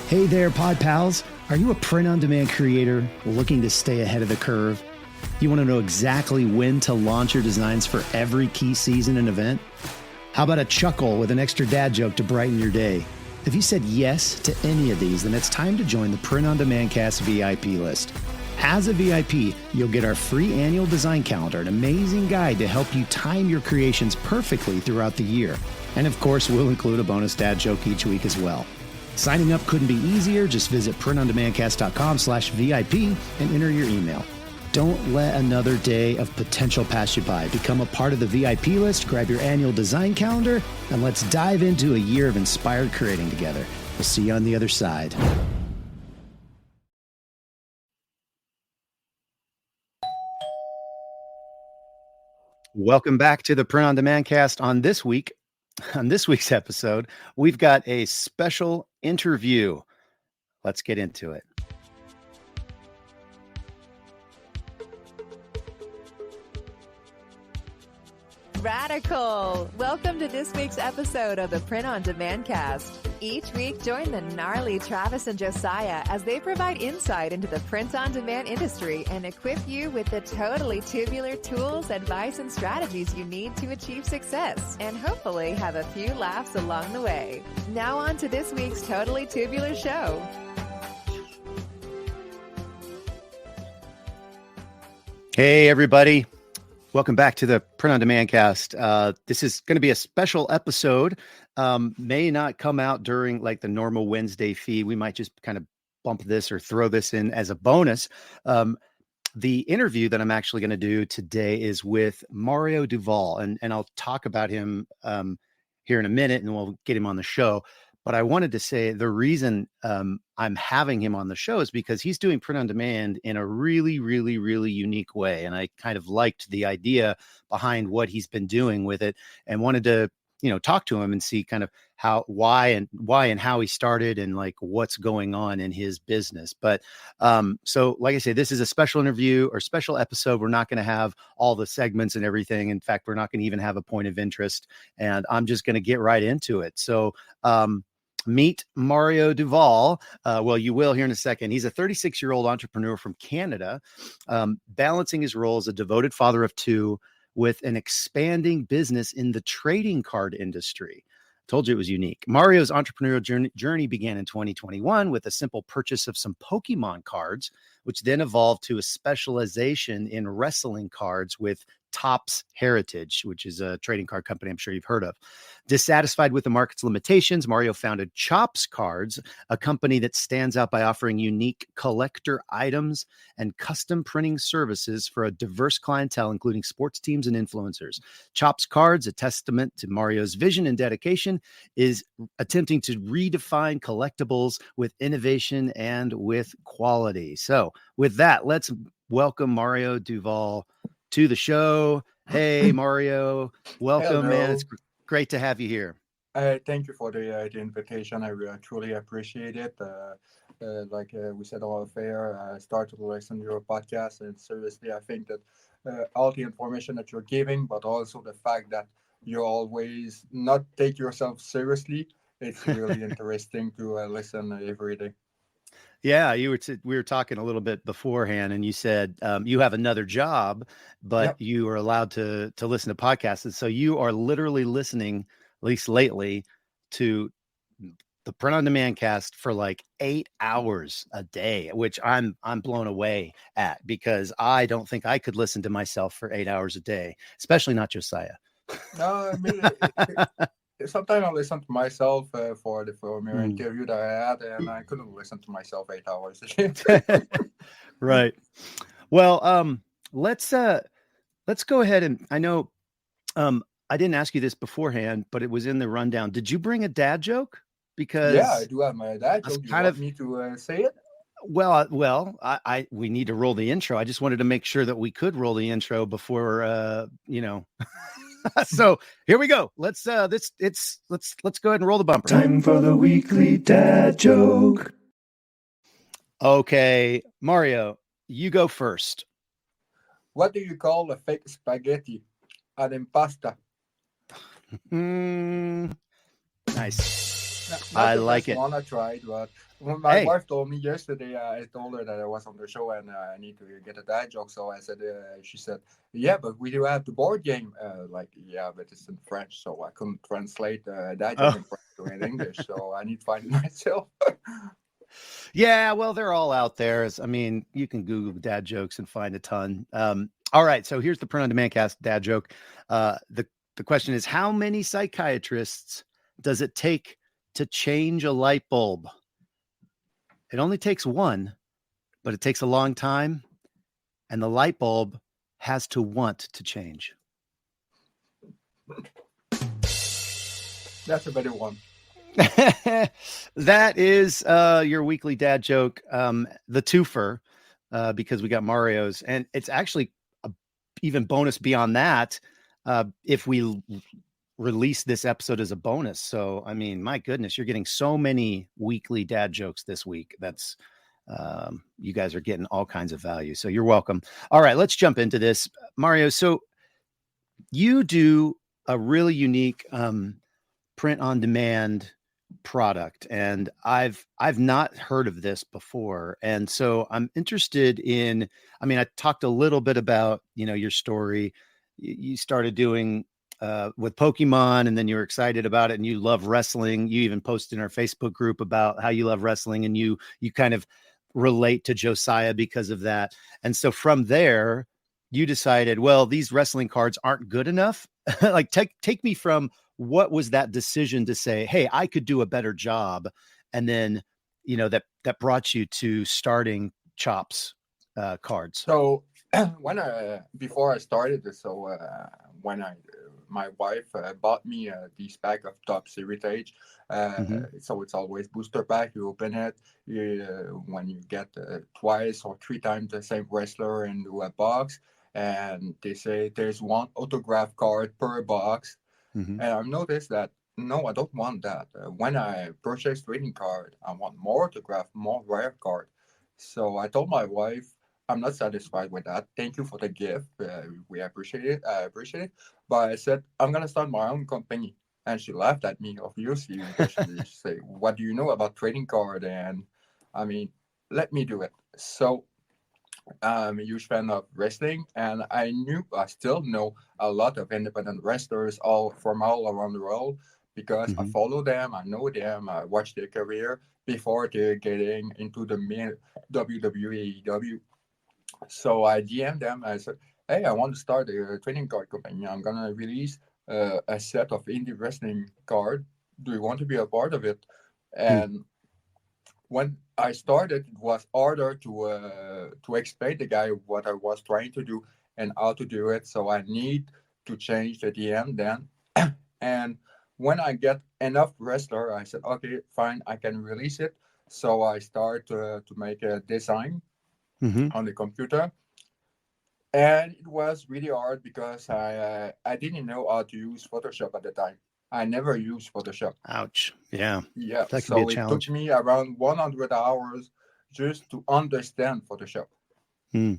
Hey there, Pod Pals. Are you a print-on-demand creator looking to stay ahead of the curve? You want to know exactly when to launch your designs for every key season and event? How about a chuckle with an extra dad joke to brighten your day? If you said yes to any of these, then it's time to join the Print on Demand Cast VIP list. As a VIP, you'll get our free annual design calendar, an amazing guide to help you time your creations perfectly throughout the year. And of course, we'll include a bonus dad joke each week as well. Signing up couldn't be easier. Just visit printondemandcast.com/VIP and enter your email. Don't let another day of potential pass you by. Become a part of the VIP list, grab your annual design calendar, and let's dive into a year of inspired creating together. We'll see you on the other side. Welcome back to the Print on Demand Cast. On this week's episode, we've got a special interview. Let's get into it. Radical! Welcome to this week's episode of the Print on Demand Cast. Each week, join the gnarly Travis and Josiah as they provide insight into the print on demand industry and equip you with the totally tubular tools, advice, and strategies you need to achieve success and hopefully have a few laughs along the way. Now on to this week's Totally Tubular show. Hey, everybody. Welcome back to the Print on Demand Cast. This is going to be a special episode. May not come out during like the normal Wednesday feed. We might just kind of bump this or throw this in as a bonus. The interview that I'm actually going to do today is with Mario Duval, and I'll talk about him here in a minute, and we'll get him on the show. But I wanted to say the reason I'm having him on the show is because he's doing print on demand in a really, really, really unique way. And I kind of liked the idea behind what he's been doing with it and wanted to, talk to him and see kind of why and how he started and like what's going on in his business. But so like I say, this is a special interview or special episode. We're not going to have all the segments and everything. In fact, we're not going to even have a point of interest, and I'm just going to get right into it. So, meet Mario Duval. Well, you will here in a second. He's a 36-year-old entrepreneur from Canada, balancing his role as a devoted father of two with an expanding business in the trading card industry. Told you it was unique. Mario's entrepreneurial journey began in 2021 with a simple purchase of some Pokemon cards, which then evolved to a specialization in wrestling cards with Topps Heritage, which is a trading card company I'm sure you've heard of. Dissatisfied with the market's limitations, Mario founded Chops Cards, a company that stands out by offering unique collector items and custom printing services for a diverse clientele, including sports teams and influencers. Chops Cards, a testament to Mario's vision and dedication, is attempting to redefine collectibles with innovation and with quality. So with that, let's welcome Mario Duval to the show. Hey, Mario, welcome. Hello. Man. It's great to have you here. Thank you for the invitation. I truly appreciate it. We said off air, I started to listen to your podcast, and seriously, I think that all the information that you're giving, but also the fact that you always not take yourself seriously, it's really interesting to listen every day. Yeah, we were talking a little bit beforehand, and you said you have another job, but yep, you are allowed to listen to podcasts. And so you are literally listening, at least lately, to the Print on Demand Cast for like 8 hours a day, which I'm blown away at, because I don't think I could listen to myself for 8 hours a day, especially not Josiah. No, I mean, sometimes I listen to myself for my interview that I had, and I couldn't listen to myself 8 hours. Right. Well, let's go ahead, and I know I didn't ask you this beforehand, but it was in the rundown. Did you bring a dad joke? Because yeah, I do have my dad joke. You want me to say it? Well, we need to roll the intro. I just wanted to make sure that we could roll the intro before, So here we go. Let's go ahead and roll the bumper. Time for the weekly dad joke. Okay, Mario, you go first. What do you call a fake spaghetti? An impasta. Nice. Not I the like best it. one I tried, but when my Hey, wife told me yesterday, I told her that I was on the show and I need to get a dad joke. So I said, she said, yeah, but we do have the board game. Like, yeah, but it's in French, so I couldn't translate dad joke oh, in French to in English. So I need to find it myself. yeah, well, they're all out there. I mean, you can Google dad jokes and find a ton. All right, so here's the Print on Demand cast dad joke. The question is, how many psychiatrists does it take to change a light bulb? It only takes one, but it takes a long time, and the light bulb has to want to change. That's a better one. That is your weekly dad joke, the twofer, because we got Mario's, and it's actually a even bonus beyond that if we release this episode as a bonus. So, I mean, my goodness, you're getting so many weekly dad jokes this week. That's you guys are getting all kinds of value. So you're welcome. All right, let's jump into this, Mario. So you do a really unique print on demand product, and I've not heard of this before, and so I'm interested in, I mean, I talked a little bit about, you know, your story. You started doing with Pokemon, and then you were excited about it, and you love wrestling. You even posted in our Facebook group about how you love wrestling, and you kind of relate to Josiah because of that. And so from there you decided, well, these wrestling cards aren't good enough. Like take me from, what was that decision to say, hey, I could do a better job, and then, you know, that brought you to starting Chops cards. So when before I started this, so when my wife bought me this pack of Top Heritage, Mm-hmm. so it's always booster pack. You open it, when you get twice or three times the same wrestler into a box, and they say there's one autograph card per box. Mm-hmm. And I've noticed that no, I don't want that. When I purchase trading card, I want more autograph, more rare card. So I told my wife, I'm not satisfied with that. Thank you for the gift. We appreciate it. I appreciate it. But I said, I'm going to start my own company. And she laughed at me, obviously, because she said, what do you know about trading card? And I mean, let me do it. So I'm a huge fan of wrestling, and I still know a lot of independent wrestlers all from all around the world because I Mm-hmm. follow them, I know them, I watch their career before they're getting into the main WWE. So I DM them. I said, "Hey, I want to start a trading card company. I'm gonna release a set of indie wrestling card. Do you want to be a part of it?" Hmm. And when I started, it was harder to explain the guy what I was trying to do and how to do it. So I need to change the DM then. And when I get enough wrestler, I said, okay, fine, I can release it. So I start to make a design Mm-hmm. on the computer, and it was really hard because I didn't know how to use Photoshop at the time. I never used Photoshop. Ouch. Yeah, Yeah, that could be a so it took challenge. me around 100 hours just to understand Photoshop. Hmm.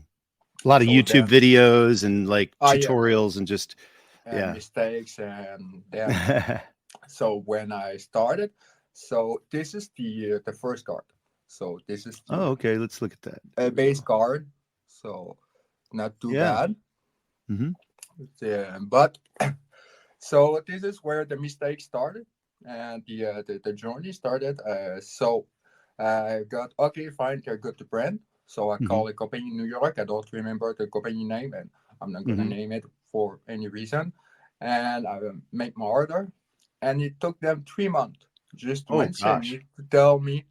A lot of So YouTube then, videos and like yeah, tutorials and just, and yeah. mistakes, and then so when I started, so this is the first card. So this is Oh, the okay, let's look at that. Here we base go. card. So not too Yeah. bad. Mm-hmm. But so this is where the mistake started, and the journey started. So I got, okay, fine, I got the brand. So I Mm-hmm. call a company in New York. I don't remember the company name, and I'm not gonna Mm-hmm. name it for any reason. And I make my order, and it took them 3 months just to Oh answer gosh. me to tell me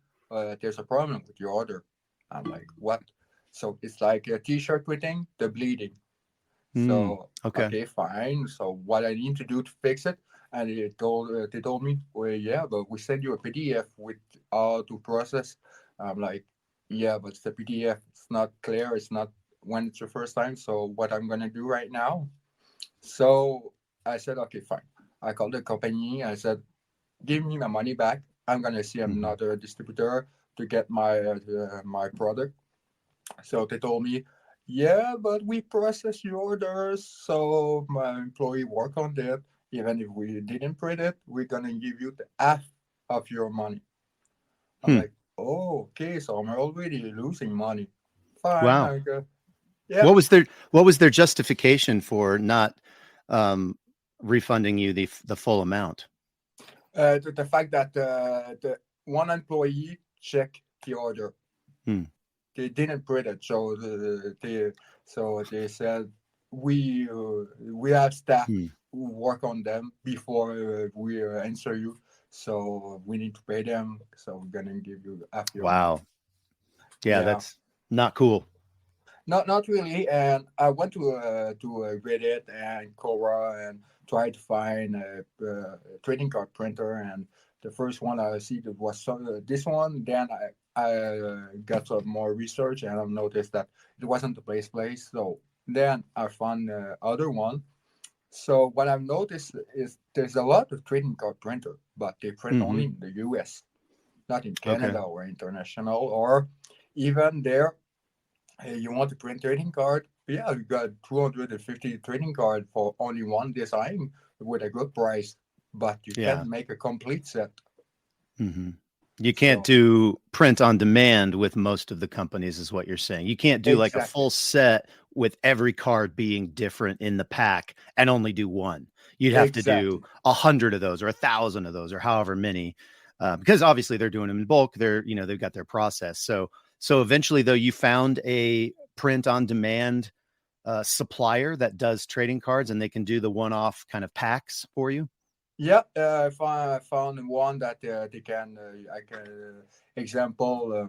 there's a problem with your order. I'm like, what? So it's like a t-shirt printing, the bleeding. Mm. So Okay. okay, fine. So what I need to do to fix it? And they told me, well, yeah, but we send you a PDF with how to process. I'm like, yeah, but it's a PDF. It's not clear. It's not when it's your first time. So what I'm gonna do right now? So I said, okay, fine. I called the company. I said, give me my money back. I'm gonna see Mm-hmm. another distributor to get my product. So they told me, yeah, but we process your orders. So my employee work on that. Even if we didn't print it, we're gonna give you the half. of your money. I'm Hmm. like, oh, okay, so I'm already losing money. Fine, Wow. I go, yeah. What was their justification for not um, refunding you the full amount? The fact that the one employee checked the order, Hmm. they didn't print it, so they said we have staff Hmm. who work on them before we answer you, so we need to pay them. So we're gonna give you half your money. Wow. Yeah, Yeah, that's not cool. not really. And I went to Reddit and Quora and tried to find a trading card printer. And the first one I see that was this one. Then I got some more research and I noticed that it wasn't the place. So then I found other one. So what I've noticed is there's a lot of trading card printer, but they print Hmm. only in the U.S., not in Okay. Canada or international, or even there. Hey, you want to print trading card? Yeah, you got 250 trading card for only one design with a good price, but you Yeah. can't make a complete set. Hmm. You can't So do print on demand with most of the companies, is what you're saying. You can't do like a exactly, full set with every card being different in the pack and only do one. You'd have to do exactly. 100 of those or 1,000 of those or however many, because obviously they're doing them in bulk. They've got their process. So eventually, though, you found a print on demand supplier that does trading cards, and they can do the one-off kind of packs for you. Yeah, I found one that they can, I can, example,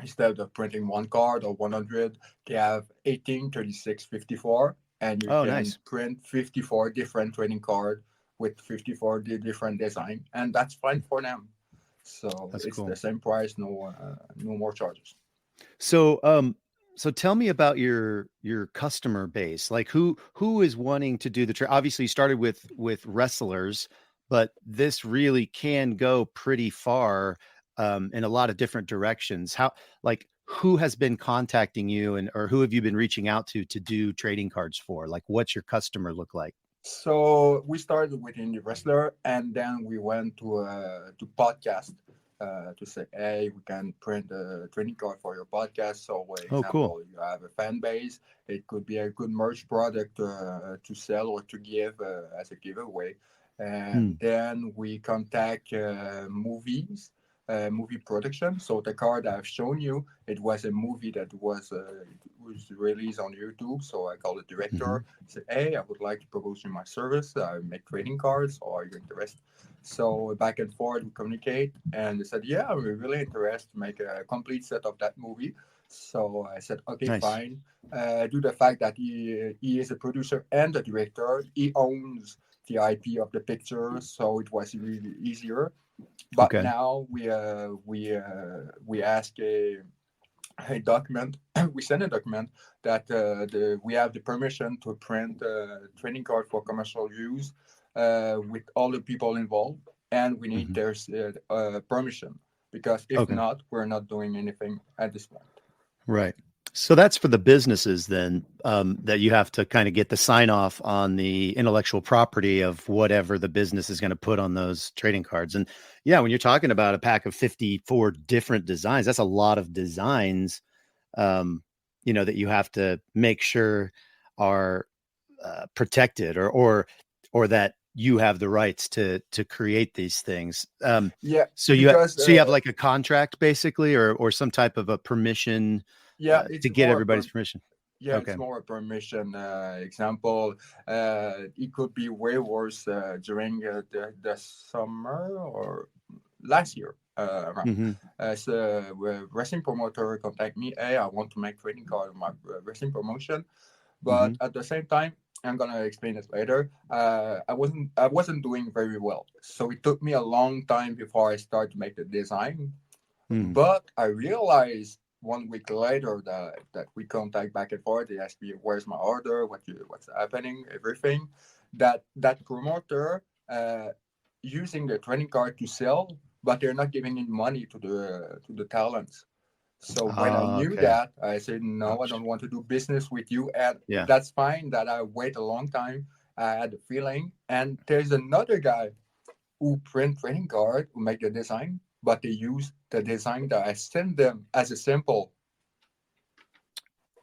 instead of printing one card or 100, they have 18, 36, 54, and you Oh, can nice. print 54 different trading card with 54 different design, and that's fine for them. So That's it's cool. the same price, no more charges. So, so tell me about your customer base. Like who is wanting to do the trade? Obviously, you started with wrestlers, but this really can go pretty far in a lot of different directions. Like, who has been contacting you, and or who have you been reaching out to do trading cards for? Like, what's your customer look like? So we started with indie wrestler, and then we went to podcast to say, hey, we can print a training card for your podcast. So, for Oh, cool. example, you have a fan base. It could be a good merch product to sell or to give as a giveaway. Hmm. And then we contact movie production. So the card I've shown you, it was a movie that was released on YouTube. So I called the Hmm. director, said, hey, I would like to propose you my service. I make trading cards, or are you interested? So back and forth, we communicate, and they said, yeah, we're really interested to make a complete set of that movie. So I said, okay, Nice. fine. Due to the fact that he is a producer and a director, he owns the IP of the picture, so it was really easier. But Okay. now we ask a document. We send a document that we have the permission to print trading card for commercial use with all the people involved, and we need Hmm. their permission, because if Okay. not, we're not doing anything at this point. Right. So that's for the businesses then, that you have to kind of get the sign off on the intellectual property of whatever the business is going to put on those trading cards. And yeah, when you're talking about a pack of 54 different designs, that's a lot of designs, that you have to make sure are protected, or that you have the rights to create these things. Yeah, So because you have like a contract basically, or some type of a permission yeah, to get everybody's permission. it's Okay. more a permission. Example, it could be way worse during the summer or last year. Around. Hmm. As a wrestling promoter contact me, hey, I want to make trading card of my wrestling promotion, Hmm. but at the same time, I'm gonna explain it later. I wasn't doing very well, so it took me a long time before I started to make the design. Hmm. But I realized 1 week later that we contact back and forth. They ask me, "Where's my order? What's happening? Everything." That promoter using the trading card to sell, but they're not giving in money to the talents. So when I Oh, knew okay. that, I said, "No, I Gotcha. don't want to do business with you," and Yeah. that's fine. That I wait a long time. I had a feeling, and there's another guy who print trading card, who make the design, but they use the design that I send them as a sample.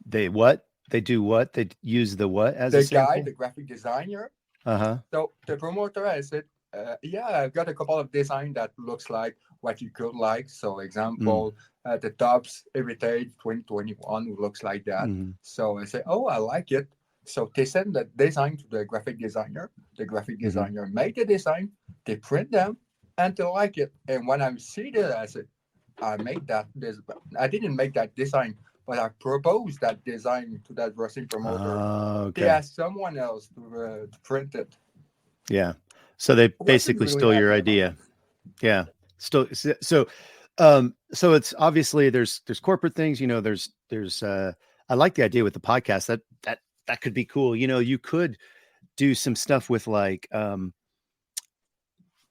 They what? They do what? They use the what as a The guy, sample? the graphic designer. Uh-huh. So the promoter, I said, yeah, I've got a couple of design that looks like what you could like. So Mm. example, the tops Heritage 2021 looks like that. Mm-hmm. So I say, oh, I like it. So they send the design to the graphic designer. The graphic Mm-hmm. designer make the design, they print them, and they like it. And when I see that, I said, I made that. I didn't make that design, but I proposed that design to that wrestling promoter. They Okay. asked someone else to print it. Yeah. So they Wasn't basically really stole your happy about idea. it. Yeah. So so it's obviously there's corporate things, there's I like the idea with the podcast that could be cool. You could do some stuff with like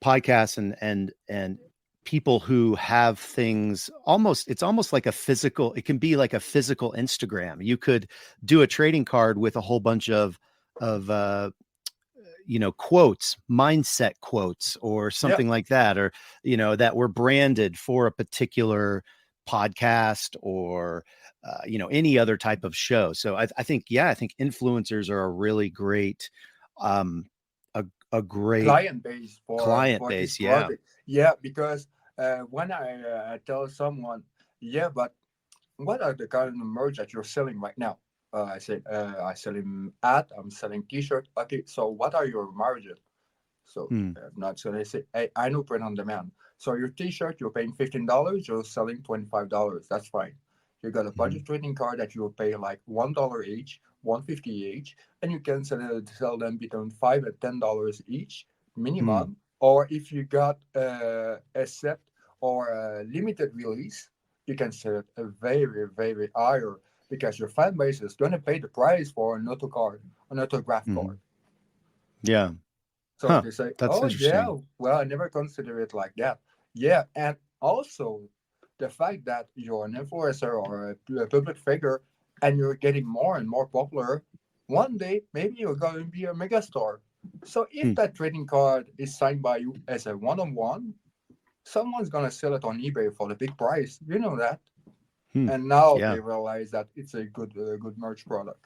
podcasts and people who have things it's almost like it can be like a physical Instagram. You could do a trading card with a whole bunch of quotes, mindset quotes or Yeah, something like that, or, that were branded for a particular podcast or, any other type of show. So I think influencers are a really great, um, a great client base client for this base. Yeah. product. Yeah, because when I tell someone, yeah, but what are the kind of merch that you're selling right now? I said, I'm selling t-shirt. Okay, so what are your margin? So Hmm. not so they say, hey, I know print on demand. So your t-shirt, you're paying $15, you're selling $25. That's fine. You got a Mhm. budget trading card that you will pay like $1 each, 150 each, and you can sell them between $5 and $10 each Hmm. minimum. Or if you got a set or a limited release, you can sell it a very, very higher because your fan base is going to pay the price for an auto card, an autograph Mhm. card. Yeah. So Huh. they say, That's "Oh yeah, interesting. well, I never consider it like that." Yeah, and also the fact that you're an influencer or a public figure, and you're getting more and more popular. One day, maybe you're going to be a megastar. So if Hmm. that trading card is signed by you as a one-on-one, someone's gonna sell it on eBay for the big price. You know that. Hmm. And now Yeah. they realize that it's a good merch product.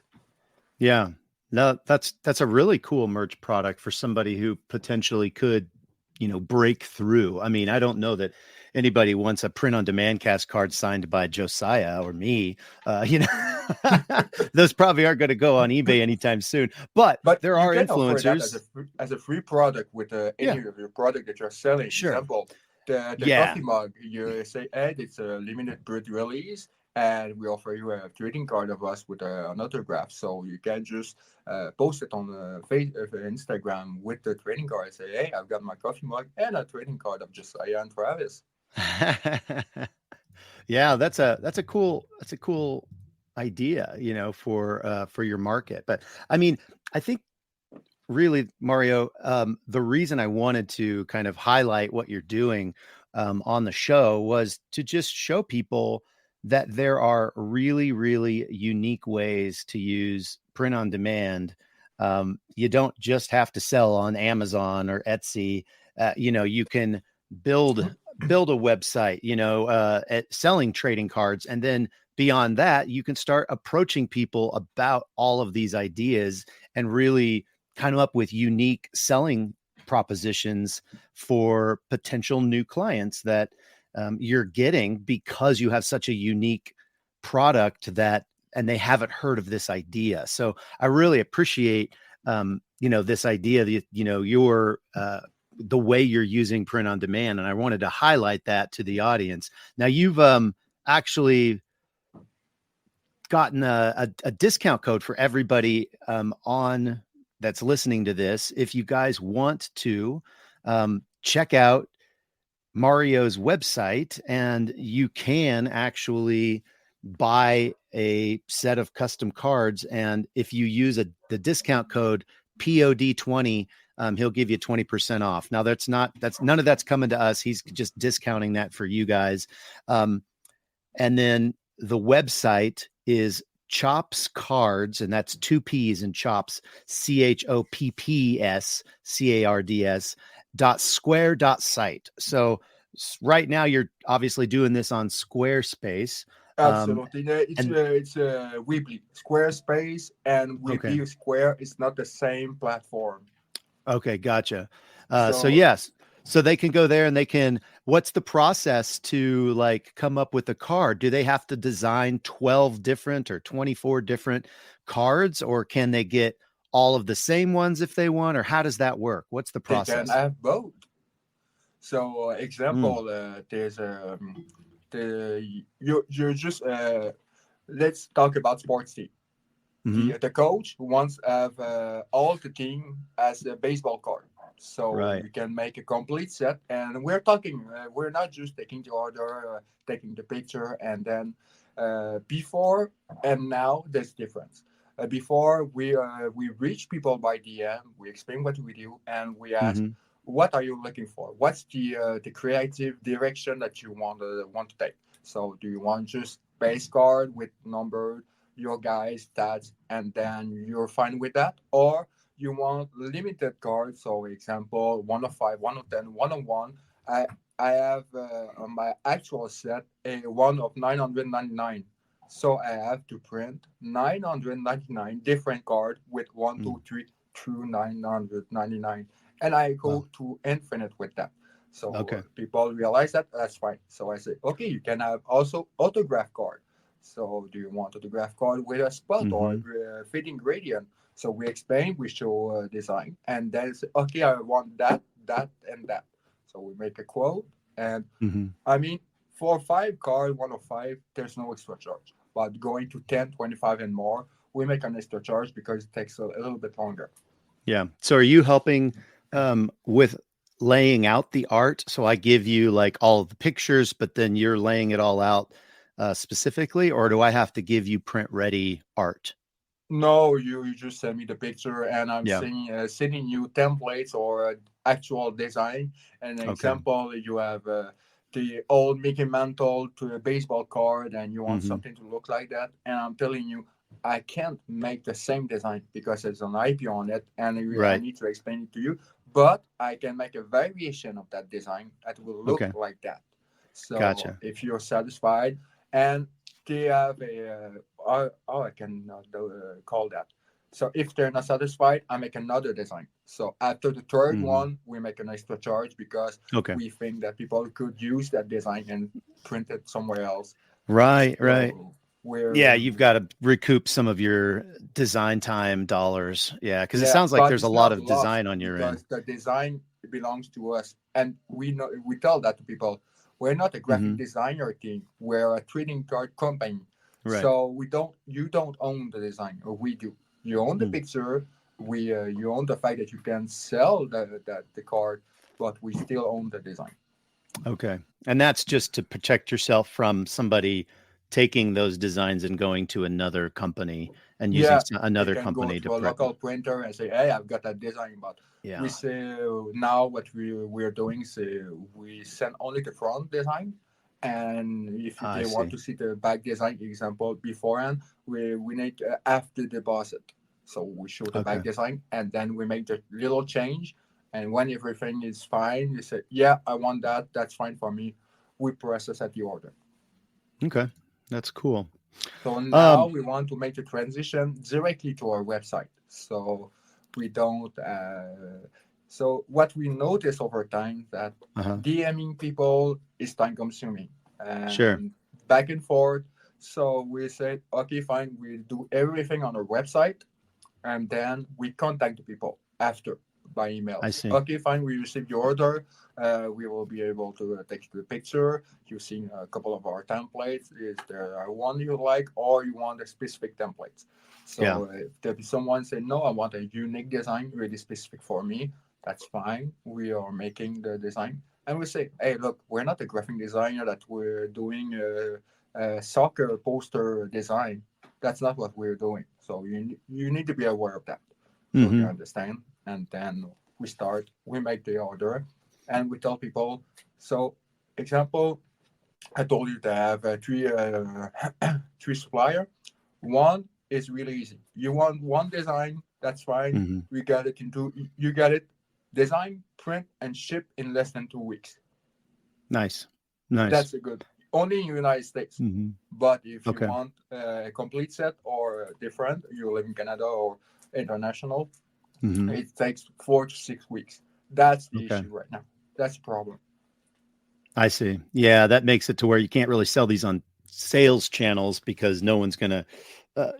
Yeah. No, that's a really cool merch product for somebody who potentially could, break through. I mean, I don't know that anybody wants a print on demand cast card signed by Josiah or me. Those probably aren't going to go on eBay anytime soon, but But there you are can offer that as influencers. as a free product with any Yeah, of your product that you're selling. sure. Example, the Yeah. coffee mug. You say, "Hey, it's a limited print release, and we offer you a trading card of us with an autograph." So you can just post it on Instagram with the trading card. And say, "Hey, I've got my coffee mug and a trading card of Josiah and Travis." Yeah, that's a cool idea, for your market. But I mean, I think really, Mario, the reason I wanted to kind of highlight what you're doing on the show was to just show people that there are really, really unique ways to use print on demand. You don't just have to sell on Amazon or Etsy. You can build build a website, at selling trading cards, and then beyond that, you can start approaching people about all of these ideas and really kind of up with unique selling propositions for potential new clients that you're getting because you have such a unique product and they haven't heard of this idea. So I really appreciate, this idea that, the way you're using print on demand. And I wanted to highlight that to the audience. Now you've actually gotten a discount code for everybody on that's listening to this. If you guys want to check out Mario's website, and you can actually buy a set of custom cards, and if you use the discount code POD20, he'll give you 20% off. Now that's none of that's coming to us. He's just discounting that for you guys. And then the website is Chops Cards, and that's 2 P's in Chops, CHOPPS CARDS. .square.site. So right now you're obviously doing this on Squarespace. Absolutely. And It's Weebly. Squarespace and okay. Weebly Square is not the same platform. Okay, gotcha. So So yes, so they can go there and they can. What's the process to like come up with a card? Do they have to design 12 different or 24 different cards, or can they get all of the same ones if they want, or how does that work? What's the they can process? have both. So Mm, example, there's you just let's talk about sports team. hmm. The coach wants to have all the team as a baseball card, so Right. we can make a complete set. And we're talking, we're not just taking the order, taking the picture, and then before and now there's difference. Before we reach people by DM, we explain what we do, and we ask, Hmm. what are you looking for? What's the creative direction that you want to take? So do you want just base card with number your guys' stats, and then you're fine with that, or you want limited cards? So, example, 105, 110, 101. I I have on my actual set a one of 999. So I have to print 999 different cards with one, Mm. two, three through 999, and I Wow. go to infinite with that. So Okay. people realize that that's fine. So I say, okay, you can have also autograph card. So do you want autograph card with a spot or Hmm. fitting gradient? So we explain, we show design, and then say, okay, I want that, that, and that. So we make a quote, and Hmm. I mean, for 5 card, 105, there's no extra charge. But going to 10, 25, and more, we make an extra charge because it takes a little bit longer. Yeah. So are you helping with laying out the art? So I give you like all of the pictures, but then you're laying it all out specifically, or do I have to give you print ready art? No, you just send me the picture, and I'm Yeah. sending you templates or actual design. An Okay. example, you have the old Mickey Mantle to a baseball card, and you want Hmm. something to look like that. And I'm telling you, I can't make the same design because there's an IP on it, and I Right. need to explain it to you. But I can make a variation of that design that will look Okay. like that. So Gotcha. if you're satisfied, and they have how I can call that. So if they're not satisfied, I make another design. So after the third Hmm. one, we make an extra charge because Okay. we think that people could use that design and print it somewhere else. Right. Right. So Yeah. we're You've got to recoup some of your design time dollars. Yeah. Because it yeah, sounds like but there's a it's lot not of lost design on your end. because the design belongs to us, and we know we tell that to people. We're not a graphic Hmm. designer team. We're a trading card company. Right. So we don't. You don't own the design, or we do. You own the Mm. picture. We you own the fact that you can sell the card, but we still own the design. Okay. And that's just to protect yourself from somebody taking those designs and going to another company and using Yeah, they another can go company to to a print. local printer and say, "Hey, I've got that design." But we Yeah, say now what we're doing is we send only the front design, and if I they want see. to see the back design example beforehand, we need after deposit. So we show the back Okay. design, and then we make the little change. And when everything is fine, you say, "Yeah, I want that. That's fine for me." We process at the order. Okay. That's cool. So now Um, we want to make the transition directly to our website. So we don't. So what we notice over time that uh-huh. DMing people is time consuming Sure. and back and forth. So we said, okay, fine, we'll do everything on our website, and then we contact the people after by email. I see. Okay, fine, we received your order. We will be able to take the picture. You've seen a couple of our templates. Is there one you like, or you want a specific templates? Yeah. So if there be someone say no, I want a unique design, really specific for me. That's fine. We are making the design, and we say, hey, look, we're not a graphic designer that we're doing a soccer poster design. That's not what we're doing. So you need to be aware of that. So you Hmm. understand, and then we start. We make the order, and we tell people. So, example, I told you to have three three supplier. One is really easy. You want one design, that's fine. Hmm. We got it into. You got it. design, print, and ship in less than 2 weeks. Nice. That's a good. Only in the United States. Mm-hmm. But if you Okay. want a complete set or different, you live in Canada or international, Mm-hmm. it takes 4 to 6 weeks. That's the Okay. issue right now. That's the problem. I see. Yeah, that makes it to where you can't really sell these on sales channels because no one's gonna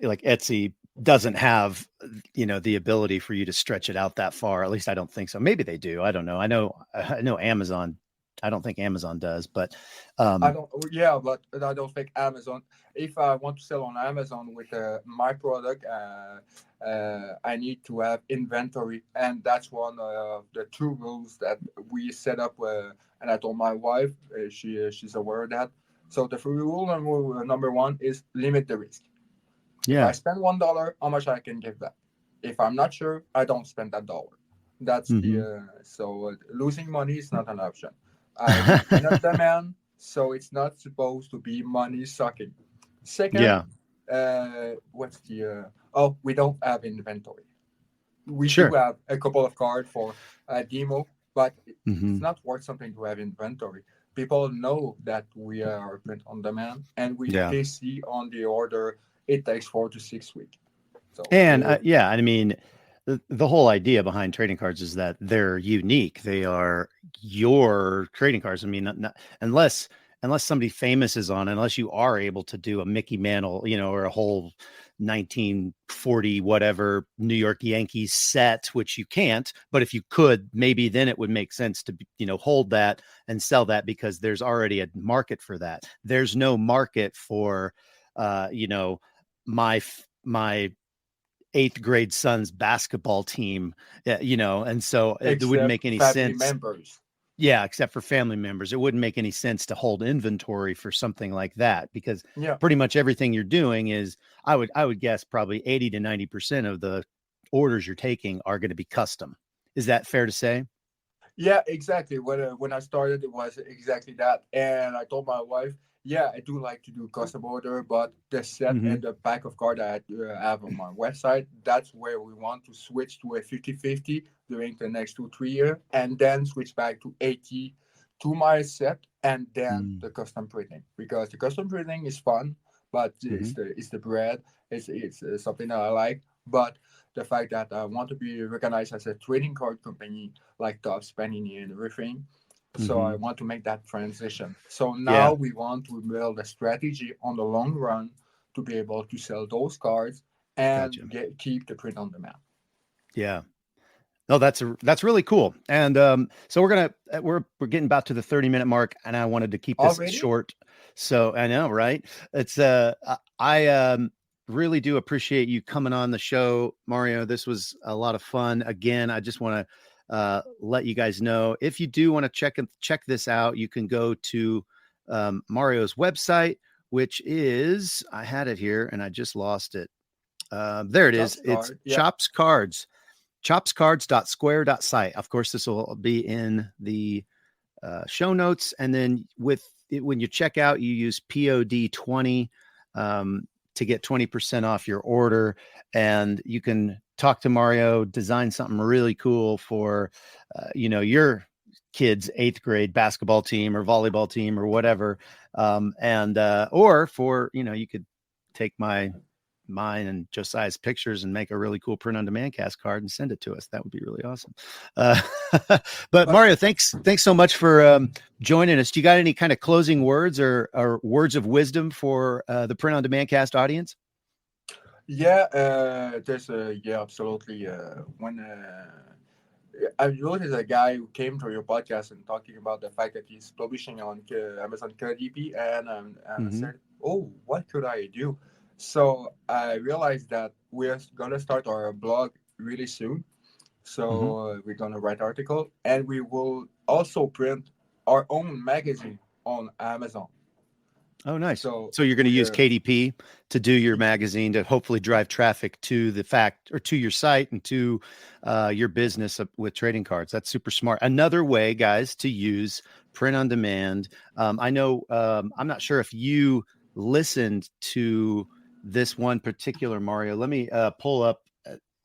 like Etsy doesn't have the ability for you to stretch it out that far. At least I don't think so. Maybe they do. I don't know. I know Amazon. I don't think Amazon does, but I don't. Yeah, but I don't think Amazon. If I want to sell on Amazon with my product, I need to have inventory, and that's one of the two rules that we set up. And I told my wife, she's aware of that. So the rule number one is limit the risk. If I yeah. spend $1, how much I can give back? If I'm not sure, I don't spend that dollar. That's Mm-hmm. losing money is not an option. I do print on demand, so it's not supposed to be money sucking. Second, Yeah. what's the we don't have inventory. We do Sure. have a couple of cards for a demo, but Mm-hmm. it's not worth something to have inventory. People know that we are print on demand, and Yeah. they see on the order it takes 4 to 6 weeks. So And yeah, I mean, the whole idea behind trading cards is that they're unique. They are your trading cards. I mean, unless somebody famous is on, unless you are able to do a Mickey Mantle, or a whole 1940 whatever New York Yankees set, which you can't. But if you could, maybe then it would make sense to hold that and sell that because there's already a market for that. There's no market for my eighth grade son's basketball team, and so it wouldn't except make any family sense. members. Yeah, except for family members. It wouldn't make any sense to hold inventory for something like that because Yeah. pretty much everything you're doing is, I would guess probably 80 to 90% of the orders you're taking are going to be custom. Is that fair to say? Yeah, exactly. When I started, it was exactly that. And I told my wife, yeah, I do like to do custom order, but the set Mm-hmm. and the pack of card I have on my website, that's where we want to switch to a 50-50 during the next 2-3 years, and then switch back to 80 to my set, and then Mm-hmm. the custom printing. Because the custom printing is fun, but Mm-hmm. it's the bread. It's something that I like. But the fact that I want to be recognized as a trading card company like Tops, Panini, and everything. So I Mm-hmm. want to make that transition. So now Yeah. we want to build a strategy on the long run to be able to sell those cards and Gotcha. keep the print on demand. Yeah. No, that's really cool. And so we're getting about to the 30-minute mark, and I wanted to keep this Already? short. So I know, right? It's I really do appreciate you coming on the show, Mario. This was a lot of fun. Again, I just want to let you guys know, if you do want to check this out, you can go to Mario's website, which is, I had it here and I just lost it. There it is. Chops It's card. Yeah. Chops Cards. chopscards.square.site. Of course, this will be in the show notes. And then when you check out, you use POD20 to get 20% off your order. And you can talk to Mario, design something really cool for, your kid's 8th grade basketball team or volleyball team or whatever. Or for, you could take mine and Josiah's pictures and make a really cool print on demand cast card and send it to us. That would be really awesome. But Mario, thanks so much for joining us. Do you got any kind of closing words or words of wisdom for the print on demand cast audience? Yeah, absolutely. When I noticed a guy who came to your podcast and talking about the fact that he's publishing on Amazon KDP, and I said, "Oh, what could I do?" So I realized that we're gonna start our blog really soon. So we're gonna write article, and we will also print our own magazine on Amazon. Oh, nice. So So you're going to use we're KDP to do your magazine to hopefully drive traffic to to your site and to your business with trading cards. That's super smart. Another way, guys, to use print on demand. I know, I'm not sure if you listened to this one particular, Mario. Let me pull up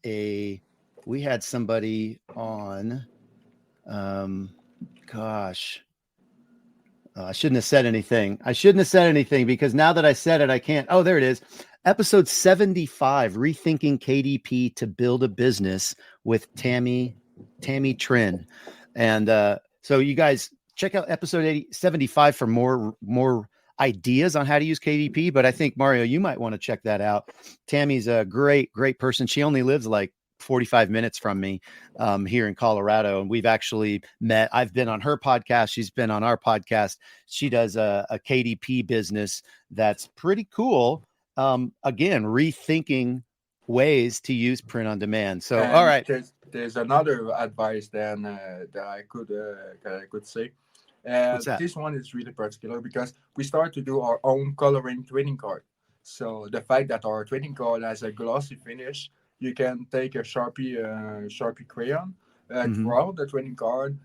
we had somebody on. Gosh. I shouldn't have said anything. Because now that I said it, I can't. Oh, there it is. Episode 75, Rethinking KDP to Build a Business with Tammy Trin. And so you guys check out episode 75 for more ideas on how to use KDP. But I think, Mario, you might want to check that out. Tammy's a great person. She only lives like 45 minutes from me here in Colorado. And we've actually met. I've been on her podcast. She's been on our podcast. She does a KDP business that's pretty cool. Again, rethinking ways to use print on demand. So, all right. There's another advice then that I could say. This one is really particular because we start to do our own coloring trading card. So the fact that our trading card has a glossy finish, you can take a Sharpie crayon, draw the trading card,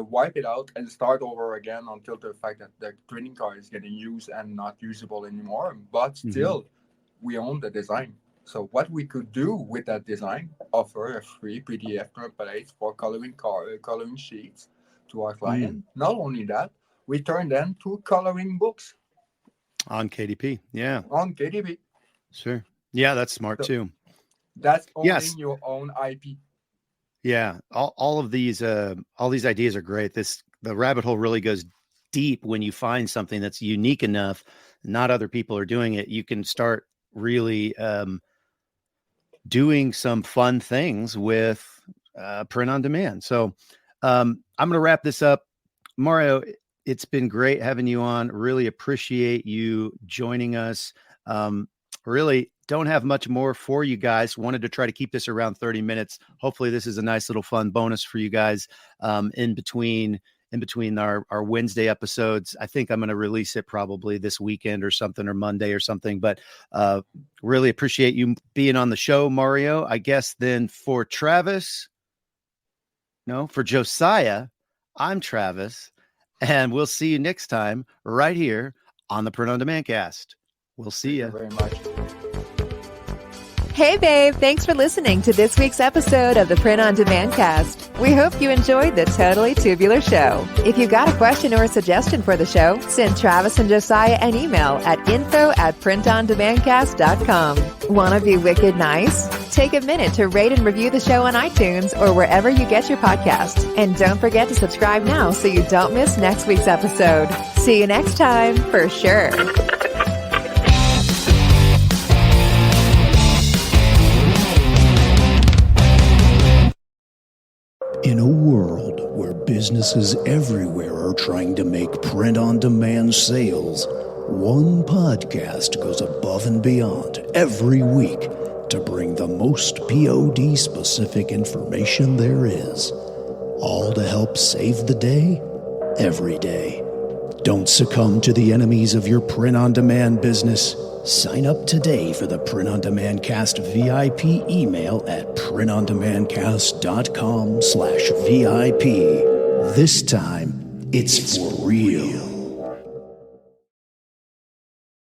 wipe it out, and start over again until the fact that the trading card is getting used and not usable anymore. But still, we own the design. So what we could do with that design, offer a free PDF template for coloring sheets to our client. Not only that, we turn them to coloring books. On KDP, yeah. On KDP. Sure. Yeah, that's smart too. That's owning your own IP. Yeah, all these ideas are great. The rabbit hole really goes deep when you find something that's unique enough. Not other people are doing it. You can start really doing some fun things with print on demand. So I'm going to wrap this up. Mario, it's been great having you on. Really appreciate you joining us. Really don't have much more for you guys. Wanted to try to keep this around 30 minutes. Hopefully this is a nice little fun bonus for you guys in between our Wednesday episodes. I think I'm going to release it probably this weekend or something, or Monday or something, but really appreciate you being on the show, Mario. I guess then for Josiah, I'm Travis, and we'll see you next time right here on the Print on Demand Cast. We'll see you. Thank you very much. Hey, babe. Thanks for listening to this week's episode of the Print on Demand Cast. We hope you enjoyed the Totally Tubular Show. If you've got a question or a suggestion for the show, send Travis and Josiah an email at info@printondemandcast.com. Want to be wicked nice? Take a minute to rate and review the show on iTunes or wherever you get your podcasts. And don't forget to subscribe now so you don't miss next week's episode. See you next time, for sure. In a world where businesses everywhere are trying to make print-on-demand sales, one podcast goes above and beyond every week to bring the most POD-specific information there is, all to help save the day, every day. Don't succumb to the enemies of your print-on-demand business. Sign up today for the Print on Demand Cast VIP email at printondemandcast.com/VIP. This time, it's for real.